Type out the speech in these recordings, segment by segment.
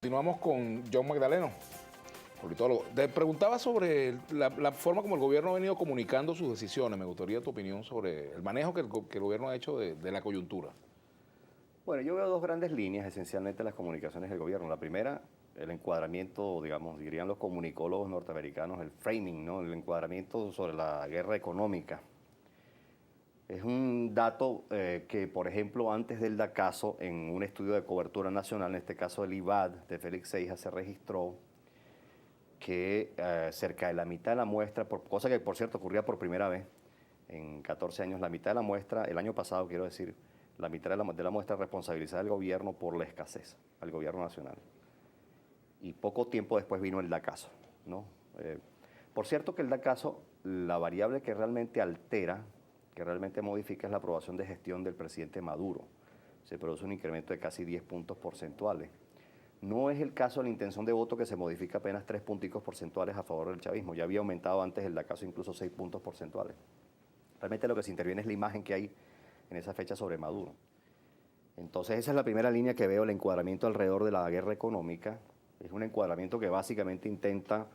Continuamos con John Magdaleno, politólogo. Te preguntaba sobre la forma como el gobierno ha venido comunicando sus decisiones. Me gustaría tu opinión sobre el manejo que el gobierno ha hecho de la coyuntura. Bueno, yo veo dos grandes líneas esencialmente en las comunicaciones del gobierno. La primera, el encuadramiento, digamos, dirían los comunicólogos norteamericanos, el framing, ¿no? El encuadramiento sobre la guerra económica. Es un dato que, por ejemplo, antes del DACASO, en un estudio de cobertura nacional, en este caso el IVAD de Félix Seijas, se registró que cerca de la mitad de la muestra, cosa que por cierto ocurría por primera vez en 14 años, la mitad de la muestra, el año pasado quiero decir, la mitad de la muestra responsabilizaba al gobierno por la escasez, al gobierno nacional. Y poco tiempo después vino el DACASO, ¿no? Por cierto que el DACASO, la variable que realmente altera, que realmente modifica es la aprobación de gestión del presidente Maduro. Se produce un incremento de casi 10 puntos porcentuales. No es el caso de la intención de voto, que se modifica apenas 3 punticos porcentuales a favor del chavismo. Ya había aumentado antes el DACASO incluso 6 puntos porcentuales. Realmente lo que se interviene es la imagen que hay en esa fecha sobre Maduro. Entonces esa es la primera línea que veo, el encuadramiento alrededor de la guerra económica. Es un encuadramiento que básicamente intenta,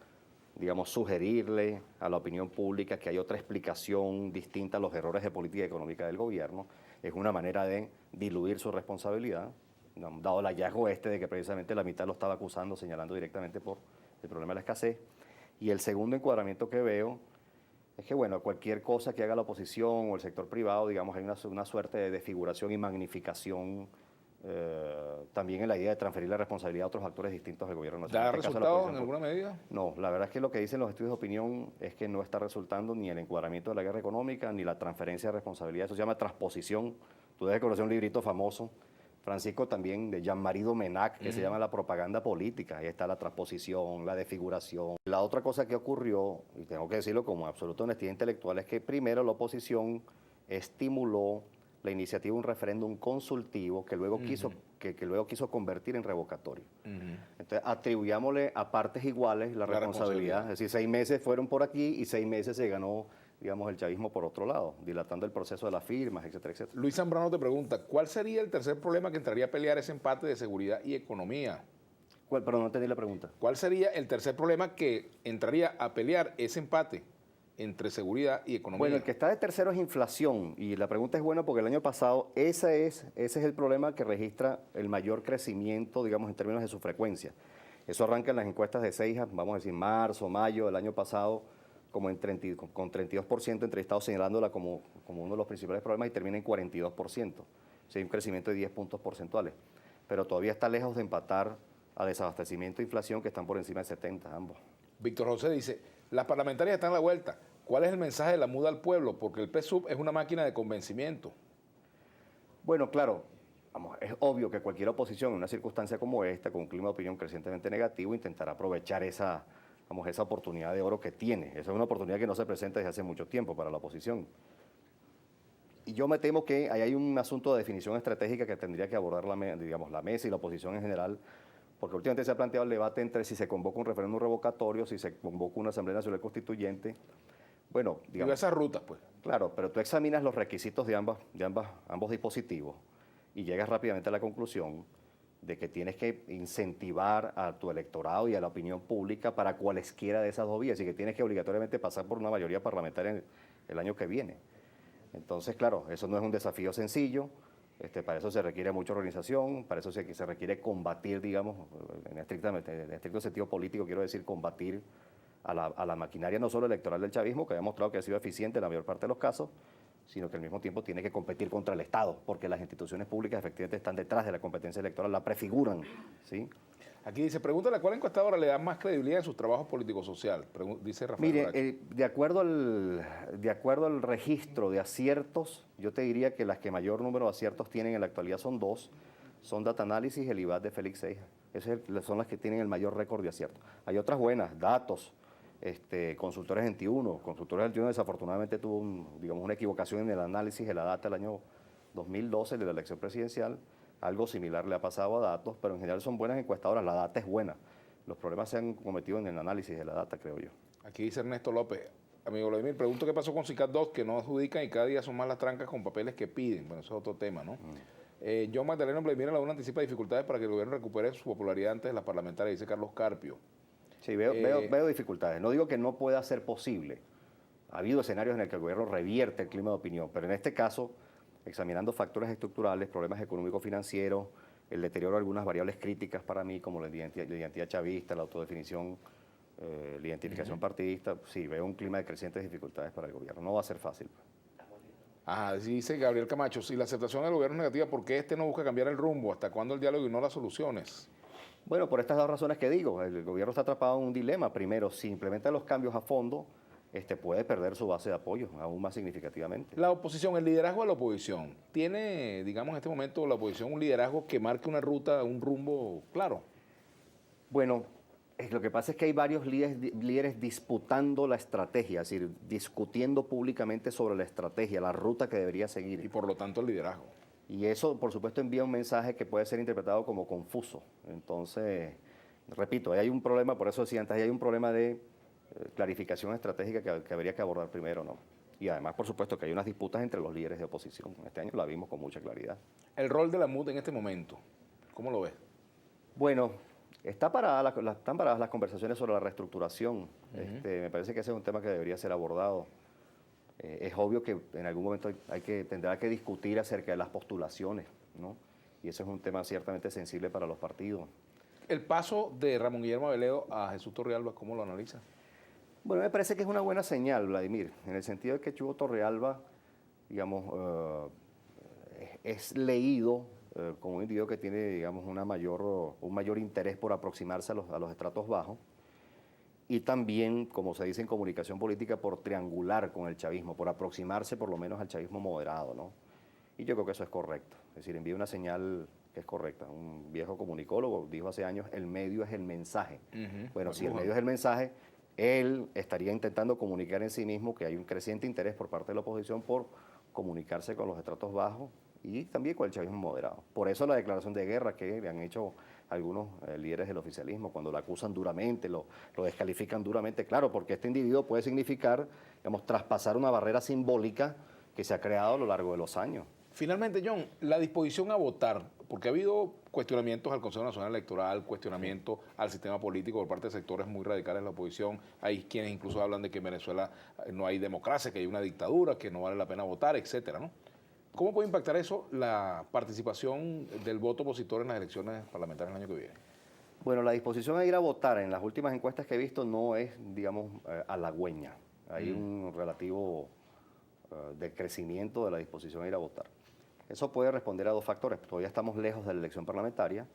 digamos, sugerirle a la opinión pública que hay otra explicación distinta a los errores de política económica del gobierno. Es una manera de diluir su responsabilidad, dado el hallazgo de que precisamente la mitad lo estaba acusando, señalando directamente por el problema de la escasez. Y el segundo encuadramiento que veo es que, bueno, cualquier cosa que haga la oposición o el sector privado, digamos, hay una suerte de desfiguración y magnificación también en la idea de transferir la responsabilidad a otros actores distintos del gobierno nacional. ¿Da resultados en alguna medida? No, la verdad es que lo que dicen los estudios de opinión es que no está resultando ni el encuadramiento de la guerra económica ni la transferencia de responsabilidad. Eso se llama transposición. Tú debes conocer un librito famoso, Francisco, también, de Jean-Marie Domenach, que se llama La propaganda política. Ahí está la transposición, la desfiguración. La otra cosa que ocurrió, y tengo que decirlo como absoluta honestidad intelectual, es que primero la oposición estimuló la iniciativa de un referéndum consultivo que luego quiso convertir en revocatorio. Entonces atribuyámosle a partes iguales la responsabilidad. Es decir, 6 meses fueron por aquí y 6 meses se ganó, digamos, el chavismo por otro lado, dilatando el proceso de las firmas, etcétera, etcétera. Luis Zambrano te pregunta, ¿cuál sería el tercer problema que entraría a pelear ese empate de seguridad y economía? Perdón, no entendí la pregunta. ¿Cuál sería el tercer problema que entraría a pelear ese empate entre seguridad y economía? Bueno, el que está de tercero es inflación, y la pregunta es buena porque el año pasado ese es el problema que registra el mayor crecimiento, digamos, en términos de su frecuencia. Eso arranca en las encuestas de Seijas, vamos a decir marzo, mayo del año pasado, como con 32% entrevistados señalándola como uno de los principales problemas, y termina en 42%. O sea, hay un crecimiento de 10 puntos porcentuales. Pero todavía está lejos de empatar a desabastecimiento e inflación, que están por encima de 70 ambos. Víctor José dice, las parlamentarias están a la vuelta. ¿Cuál es el mensaje de la muda al pueblo? Porque el PSUV es una máquina de convencimiento. Bueno, claro, vamos, es obvio que cualquier oposición en una circunstancia como esta, con un clima de opinión crecientemente negativo, intentará aprovechar esa oportunidad de oro que tiene. Esa es una oportunidad que no se presenta desde hace mucho tiempo para la oposición. Y yo me temo que ahí hay un asunto de definición estratégica que tendría que abordar la mesa y la oposición en general, porque últimamente se ha planteado el debate entre si se convoca un referéndum revocatorio, si se convoca una Asamblea Nacional Constituyente. Bueno, digamos, diversas rutas, pues. Claro, pero tú examinas los requisitos de ambos dispositivos y llegas rápidamente a la conclusión de que tienes que incentivar a tu electorado y a la opinión pública para cualesquiera de esas dos vías, y que tienes que obligatoriamente pasar por una mayoría parlamentaria el año que viene. Entonces, claro, eso no es un desafío sencillo. Para eso se requiere mucha organización, para eso se requiere combatir, digamos, en estricto sentido político, quiero decir, combatir a la maquinaria no solo electoral del chavismo, que ha demostrado que ha sido eficiente en la mayor parte de los casos, sino que al mismo tiempo tiene que competir contra el Estado, porque las instituciones públicas efectivamente están detrás de la competencia electoral, la prefiguran, ¿sí? Aquí dice, pregúntale a cuál encuestadora le da más credibilidad en sus trabajos político-social. Dice Rafael. Mire, de acuerdo al registro de aciertos, yo te diría que las que mayor número de aciertos tienen en la actualidad son dos. Son Data Analysis y el IVAD de Félix Seijas. Son las que tienen el mayor récord de aciertos. Hay otras buenas, Datos, Consultores 21. Consultores 21 desafortunadamente tuvo una equivocación en el análisis de la data el año 2012 de la elección presidencial. Algo similar le ha pasado a Datos, pero en general son buenas encuestadoras. La data es buena. Los problemas se han cometido en el análisis de la data, creo yo. Aquí dice Ernesto López, amigo Vladimir, pregunto qué pasó con CICAT 2, que no adjudican y cada día son más las trancas con papeles que piden. Bueno, eso es otro tema, ¿no? John Magdaleno Vladimir Laguna anticipa dificultades para que el gobierno recupere su popularidad antes de las parlamentarias, dice Carlos Carpio. Sí, veo dificultades. No digo que no pueda ser posible. Ha habido escenarios en el que el gobierno revierte el clima de opinión, pero en este caso, examinando factores estructurales, problemas económico-financieros, el deterioro de algunas variables críticas para mí, como la identidad chavista, la autodefinición, la identificación partidista, sí, veo un clima de crecientes dificultades para el gobierno. No va a ser fácil. Ajá, dice Gabriel Camacho, si la aceptación del gobierno es negativa, ¿por qué este no busca cambiar el rumbo? ¿Hasta cuándo el diálogo y no las soluciones? Bueno, por estas dos razones que digo, el gobierno está atrapado en un dilema. Primero, si implementa los cambios a fondo, puede perder su base de apoyo aún más significativamente. La oposición, el liderazgo de la oposición, ¿tiene, digamos, en este momento la oposición un liderazgo que marque una ruta, un rumbo claro? Bueno, lo que pasa es que hay varios líderes disputando la estrategia, es decir, discutiendo públicamente sobre la estrategia, la ruta que debería seguir. Y por lo tanto el liderazgo. Y eso, por supuesto, envía un mensaje que puede ser interpretado como confuso. Entonces, repito, ahí hay un problema, por eso decía antes, ahí hay un problema de clarificación estratégica que habría que abordar primero, ¿no? Y además, por supuesto, que hay unas disputas entre los líderes de oposición. Este año la vimos con mucha claridad. El rol de la MUD en este momento, ¿cómo lo ves? Bueno, están paradas las conversaciones sobre la reestructuración. Me parece que ese es un tema que debería ser abordado. Es obvio que en algún momento tendrá que discutir acerca de las postulaciones, ¿no? Y eso es un tema ciertamente sensible para los partidos. El paso de Ramón Guillermo Aveledo a Jesús Torrealba, ¿cómo lo analiza? Bueno, me parece que es una buena señal, Vladimir, en el sentido de que Chugo Torrealba, digamos, es leído como un individuo que tiene, digamos, un mayor interés por aproximarse a los estratos bajos y también, como se dice en comunicación política, por triangular con el chavismo, por aproximarse por lo menos al chavismo moderado, ¿no? Y yo creo que eso es correcto, es decir, envía una señal que es correcta. Un viejo comunicólogo dijo hace años, el medio es el mensaje. Bueno, si el medio es el mensaje, él estaría intentando comunicar en sí mismo que hay un creciente interés por parte de la oposición por comunicarse con los estratos bajos y también con el chavismo moderado. Por eso la declaración de guerra que le han hecho algunos líderes del oficialismo, cuando lo acusan duramente, lo descalifican duramente, claro, porque este individuo puede significar, digamos, traspasar una barrera simbólica que se ha creado a lo largo de los años. Finalmente, John, la disposición a votar, porque ha habido cuestionamientos al Consejo Nacional Electoral, cuestionamientos al sistema político por parte de sectores muy radicales de la oposición. Hay quienes incluso hablan de que en Venezuela no hay democracia, que hay una dictadura, que no vale la pena votar, etcétera, ¿no? ¿Cómo puede impactar eso la participación del voto opositor en las elecciones parlamentarias el año que viene? Bueno, la disposición a ir a votar en las últimas encuestas que he visto no es, digamos, halagüeña. Hay un relativo decrecimiento de la disposición a ir a votar. Eso puede responder a dos factores. Todavía estamos lejos de la elección parlamentaria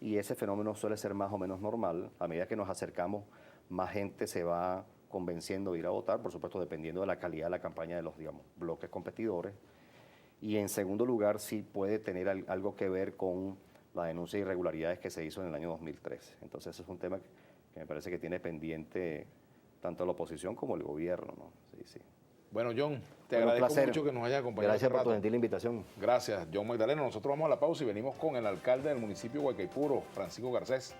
y ese fenómeno suele ser más o menos normal. A medida que nos acercamos, más gente se va convenciendo de ir a votar, por supuesto, dependiendo de la calidad de la campaña de los, digamos, bloques competidores. Y en segundo lugar, sí puede tener algo que ver con la denuncia de irregularidades que se hizo en el año 2013. Entonces, eso es un tema que me parece que tiene pendiente tanto la oposición como el gobierno, ¿no? Sí, sí. Bueno, John, te agradezco mucho que nos hayas acompañado. Gracias por tu gentil invitación. Gracias, John Magdaleno. Nosotros vamos a la pausa y venimos con el alcalde del municipio de Guaycaipuro, Francisco Garcés.